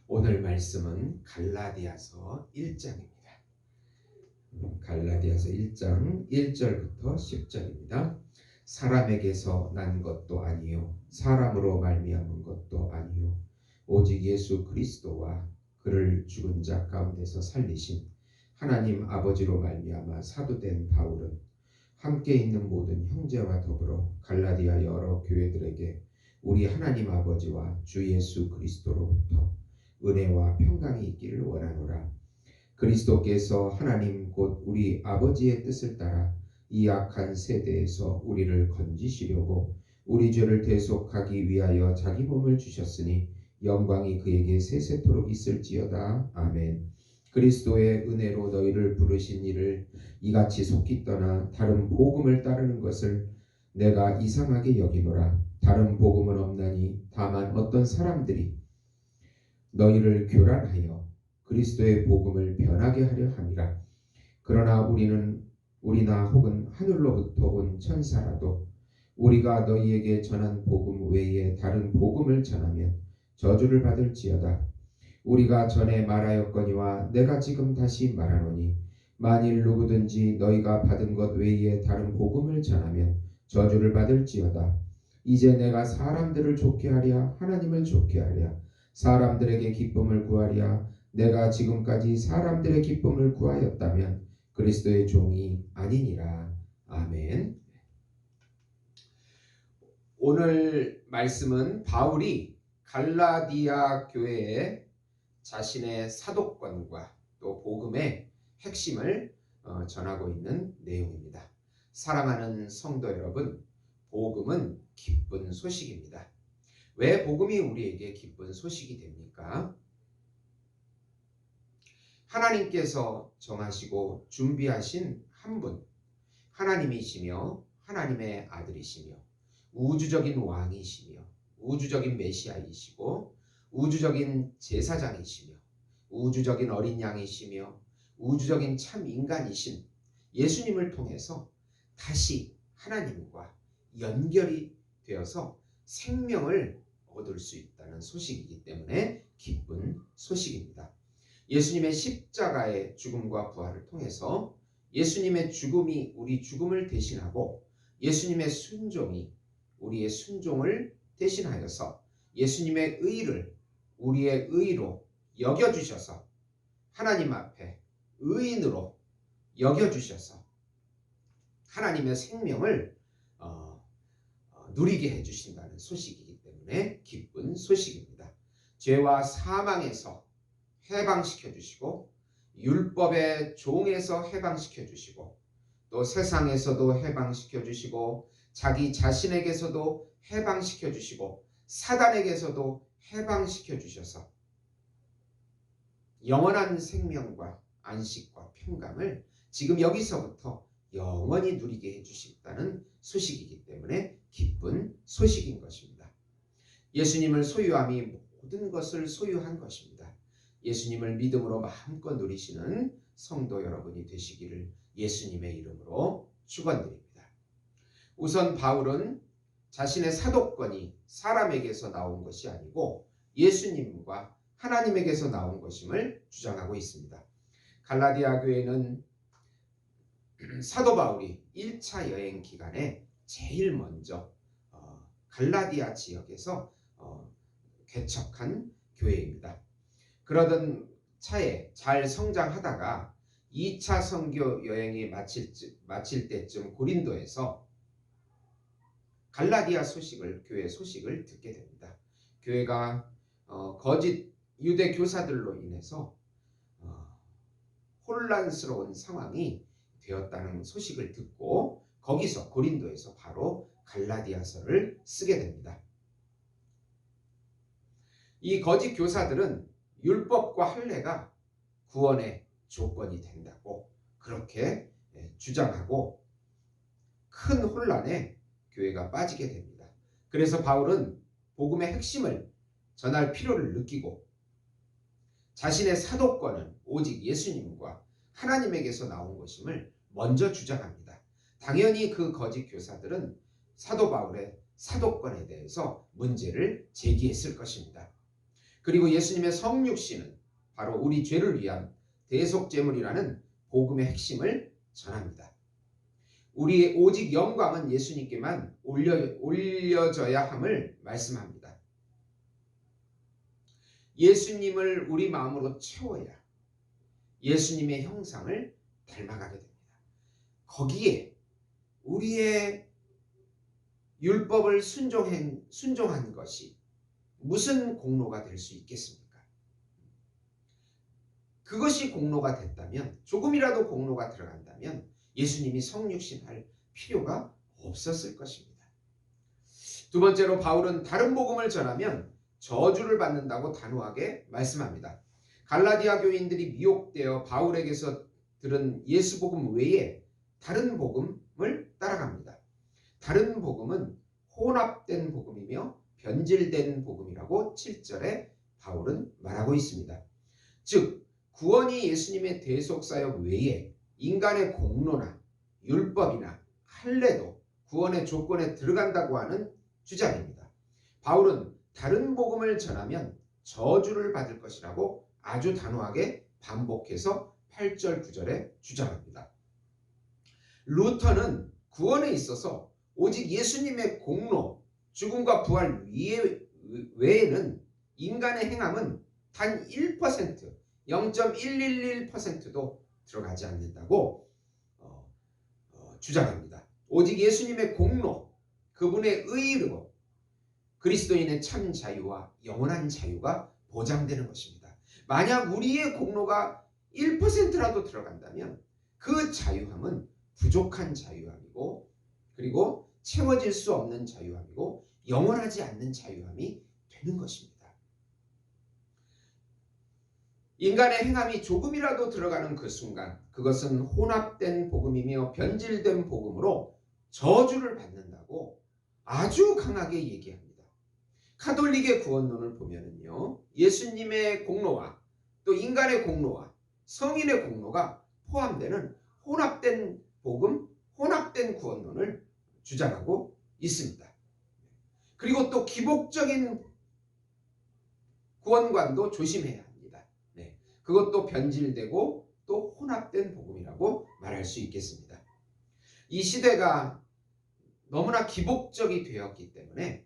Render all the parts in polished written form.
오늘 말씀은 갈라디아서 1장입니다. 갈라디아서 1장 1절부터 10절입니다. 사람에게서 난 것도 아니요 사람으로 말미암은 것도 아니요 오직 예수 그리스도와 그를 죽은 자 가운데서 살리신 하나님 아버지로 말미암아 사도된 바울은 함께 있는 모든 형제와 더불어 갈라디아 여러 교회들에게 우리 하나님 아버지와 주 예수 그리스도로부터 은혜와 평강이 있기를 원하노라. 그리스도께서 하나님 곧 우리 아버지의 뜻을 따라 이 악한 세대에서 우리를 건지시려고 우리 죄를 대속하기 위하여 자기 몸을 주셨으니 영광이 그에게 세세토록 있을지어다. 아멘. 그리스도의 은혜로 너희를 부르신 이를 이같이 속히 떠나 다른 복음을 따르는 것을 내가 이상하게 여기노라. 다른 복음은 없나니 다만 어떤 사람들이 너희를 교란하여 그리스도의 복음을 변하게 하려 함이라. 그러나 우리나 혹은 하늘로부터 온 천사라도 우리가 너희에게 전한 복음 외에 다른 복음을 전하면 저주를 받을지어다. 우리가 전에 말하였거니와 내가 지금 다시 말하노니 만일 누구든지 너희가 받은 것 외에 다른 복음을 전하면 저주를 받을지어다. 이제 내가 사람들을 좋게 하랴 하나님을 좋게 하랴 사람들에게 기쁨을 구하랴 내가 지금까지 사람들의 기쁨을 구하였다면 그리스도의 종이 아니니라. 아멘. 오늘 말씀은 바울이 갈라디아 교회에 자신의 사도권과 또 복음의 핵심을 전하고 있는 내용입니다. 사랑하는 성도 여러분, 복음은 기쁜 소식입니다. 왜 복음이 우리에게 기쁜 소식이 됩니까? 하나님께서 정하시고 준비하신 한 분, 하나님이시며 하나님의 아들이시며 우주적인 왕이시며 우주적인 메시아이시고 우주적인 제사장이시며 우주적인 어린 양이시며 우주적인 참 인간이신 예수님을 통해서 다시 하나님과 연결이 되어서 생명을 얻을 수 있다는 소식이기 때문에 기쁜 소식입니다. 예수님의 십자가의 죽음과 부활을 통해서 예수님의 죽음이 우리 죽음을 대신하고 예수님의 순종이 우리의 순종을 대신하여서 예수님의 의를 우리의 의로 여겨주셔서 하나님 앞에 의인으로 여겨주셔서 하나님의 생명을 누리게 해주신다는 소식이기 때문에 기쁜 소식입니다. 죄와 사망에서 해방시켜 주시고 율법의 종에서 해방시켜 주시고 또 세상에서도 해방시켜 주시고 자기 자신에게서도 해방시켜 주시고 사단에게서도 해방시켜 주셔서 영원한 생명과 안식과 평강을 지금 여기서부터 영원히 누리게 해주신다는 소식이기 때문에 기쁜 소식인 것입니다. 예수님을 소유함이 모든 것을 소유한 것입니다. 예수님을 믿음으로 마음껏 누리시는 성도 여러분이 되시기를 예수님의 이름으로 축원드립니다. 우선 바울은 자신의 사도권이 사람에게서 나온 것이 아니고 예수님과 하나님에게서 나온 것임을 주장하고 있습니다. 갈라디아 교회는 사도 바울이 1차 여행 기간에 제일 먼저 갈라디아 지역에서 개척한 교회입니다. 그러던 차에 잘 성장하다가 2차 선교 여행이 마칠 때쯤 고린도에서 갈라디아 교회 소식을 듣게 됩니다. 교회가 거짓 유대 교사들로 인해서 혼란스러운 상황이 되었다는 소식을 듣고 거기서 고린도에서 바로 갈라디아서를 쓰게 됩니다. 이 거짓 교사들은 율법과 할례가 구원의 조건이 된다고 그렇게 주장하고 큰 혼란에 교회가 빠지게 됩니다. 그래서 바울은 복음의 핵심을 전할 필요를 느끼고 자신의 사도권은 오직 예수님과 하나님에게서 나온 것임을 먼저 주장합니다. 당연히 그 거짓 교사들은 사도 바울의 사도권에 대해서 문제를 제기했을 것입니다. 그리고 예수님의 성육신은 바로 우리 죄를 위한 대속제물이라는 복음의 핵심을 전합니다. 우리의 오직 영광은 예수님께만 올려져야 함을 말씀합니다. 예수님을 우리 마음으로 채워야 예수님의 형상을 닮아가게 됩니다. 거기에 우리의 율법을 순종한 것이 무슨 공로가 될 수 있겠습니까? 그것이 공로가 됐다면, 조금이라도 공로가 들어간다면 예수님이 성육신할 필요가 없었을 것입니다. 두 번째로 바울은 다른 복음을 전하면 저주를 받는다고 단호하게 말씀합니다. 갈라디아 교인들이 미혹되어 바울에게서 들은 예수 복음 외에 다른 복음을 따라갑니다. 다른 복음은 혼합된 복음이며 변질된 복음이라고 7절에 바울은 말하고 있습니다. 즉 구원이 예수님의 대속사역 외에 인간의 공로나 율법이나 할례도 구원의 조건에 들어간다고 하는 주장입니다. 바울은 다른 복음을 전하면 저주를 받을 것이라고 아주 단호하게 반복해서 8절 9절에 주장합니다. 루터는 구원에 있어서 오직 예수님의 공로, 죽음과 부활 외에는 인간의 행함은 단 1%, 0.111%도 들어가지 않는다고 주장합니다. 오직 예수님의 공로, 그분의 의로 그리스도인의 참 자유와 영원한 자유가 보장되는 것입니다. 만약 우리의 공로가 1%라도 들어간다면 그 자유함은 부족한 자유함이고, 그리고 채워질 수 없는 자유함이고 영원하지 않는 자유함이 되는 것입니다. 인간의 행함이 조금이라도 들어가는 그 순간 그것은 혼합된 복음이며 변질된 복음으로 저주를 받는다고 아주 강하게 얘기합니다. 카톨릭의 구원론을 보면은요, 예수님의 공로와 또 인간의 공로와 성인의 공로가 포함되는 혼합된 복음, 혼합된 구원론을 주장하고 있습니다. 그리고 또 기복적인 구원관도 조심해야 합니다. 그것도 변질되고 또 혼합된 복음이라고 말할 수 있겠습니다. 이 시대가 너무나 기복적이 되었기 때문에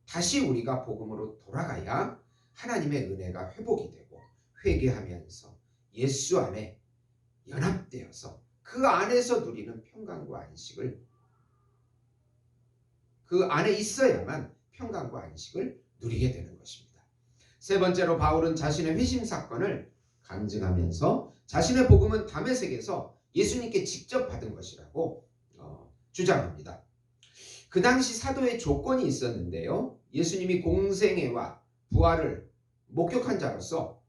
다시 우리가 복음으로 돌아가야 하나님의 은혜가 회복이 되고 회개하면서 예수 안에 연합되어서 그 안에서 누리는 평강과 안식을, 그 안에 있어야만 평강과 안식을 누리게 되는 것입니다. 세 번째로 바울은 자신의 회심 사건을 간증하면서 자신의 복음은 다메섹에서 예수님께 직접 받은 것이라고 주장합니다. 그 당시 사도의 조건이 있었는데요, 예수님이 공생애와 부활을 목격한 자로서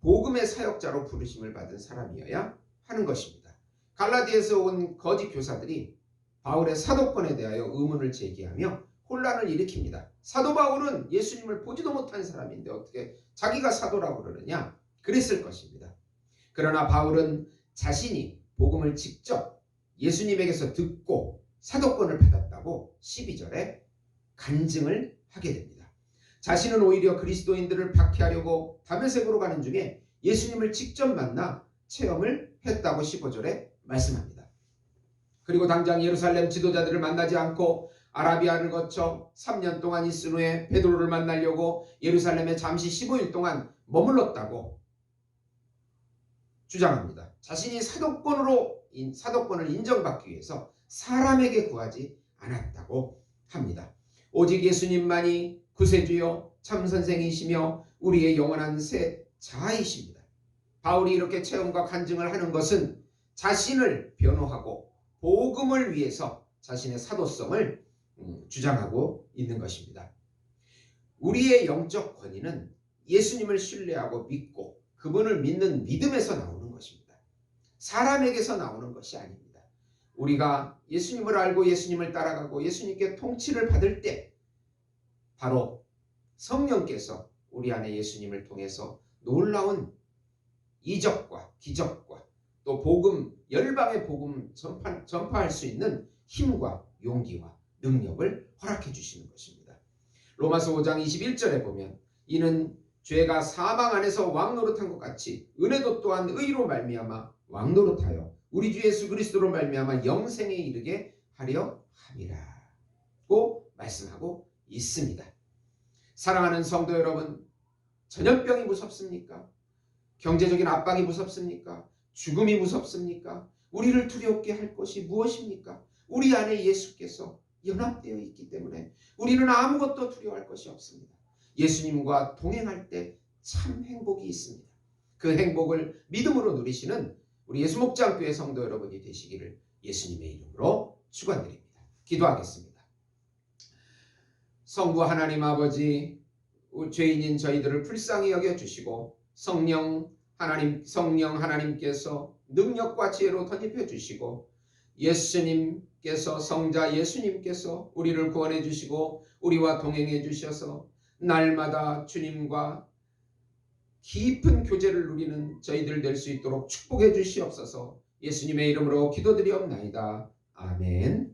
복음의 사역자로 부르심을 받은 사람이어야 하는 것입니다. 갈라디아에서 온 거짓 교사들이 바울의 사도권에 대하여 의문을 제기하며 혼란을 일으킵니다. 사도 바울은 예수님을 보지도 못한 사람인데 어떻게 자기가 사도라고 그러느냐, 그랬을 것입니다. 그러나 바울은 자신이 복음을 직접 예수님에게서 듣고 사도권을 받았다고 12절에 간증을 하게 됩니다. 자신은 오히려 그리스도인들을 박해하려고 다메섹으로 가는 중에 예수님을 직접 만나 체험을 했다고 15절에 말씀합니다. 그리고 당장 예루살렘 지도자들을 만나지 않고 아라비아를 거쳐 3년 동안 있은 후에 베드로를 만나려고 예루살렘에 잠시 15일 동안 머물렀다고 주장합니다. 자신이 사도권을 인정받기 위해서 사람에게 구하지 않았다고 합니다. 오직 예수님만이 구세주요 참선생이시며 우리의 영원한 새 자아이십니다. 바울이 이렇게 체험과 간증을 하는 것은 자신을 변호하고 복음을 위해서 자신의 사도성을 주장하고 있는 것입니다. 우리의 영적 권위는 예수님을 신뢰하고 믿고 그분을 믿는 믿음에서 나오는 것입니다. 사람에게서 나오는 것이 아닙니다. 우리가 예수님을 알고 예수님을 따라가고 예수님께 통치를 받을 때 바로 성령께서 우리 안에 예수님을 통해서 놀라운 이적과 기적과 또 복음, 열방의 복음 전파할 수 있는 힘과 용기와 능력을 허락해 주시는 것입니다. 로마서 5장 21절에 보면 이는 죄가 사망 안에서 왕노릇한 것 같이 은혜도 또한 의로 말미암아 왕노릇하여 우리 주 예수 그리스도로 말미암아 영생에 이르게 하려 함이라고 말씀하고 있습니다. 사랑하는 성도 여러분, 전염병이 무섭습니까? 경제적인 압박이 무섭습니까? 죽음이 무섭습니까? 우리를 두렵게 할 것이 무엇입니까? 우리 안에 예수께서 연합되어 있기 때문에 우리는 아무것도 두려워할 것이 없습니다. 예수님과 동행할 때 참 행복이 있습니다. 그 행복을 믿음으로 누리시는 우리 예수목장교회 성도 여러분이 되시기를 예수님의 이름으로 축원드립니다. 기도하겠습니다. 성부 하나님 아버지, 죄인인 저희들을 불쌍히 여겨주시고 성령 하나님께서 능력과 지혜로 덧입혀 주시고 예수님께서 성자 예수님께서 우리를 구원해 주시고 우리와 동행해 주셔서 날마다 주님과 깊은 교제를 누리는 저희들 될 수 있도록 축복해 주시옵소서. 예수님의 이름으로 기도드리옵나이다. 아멘.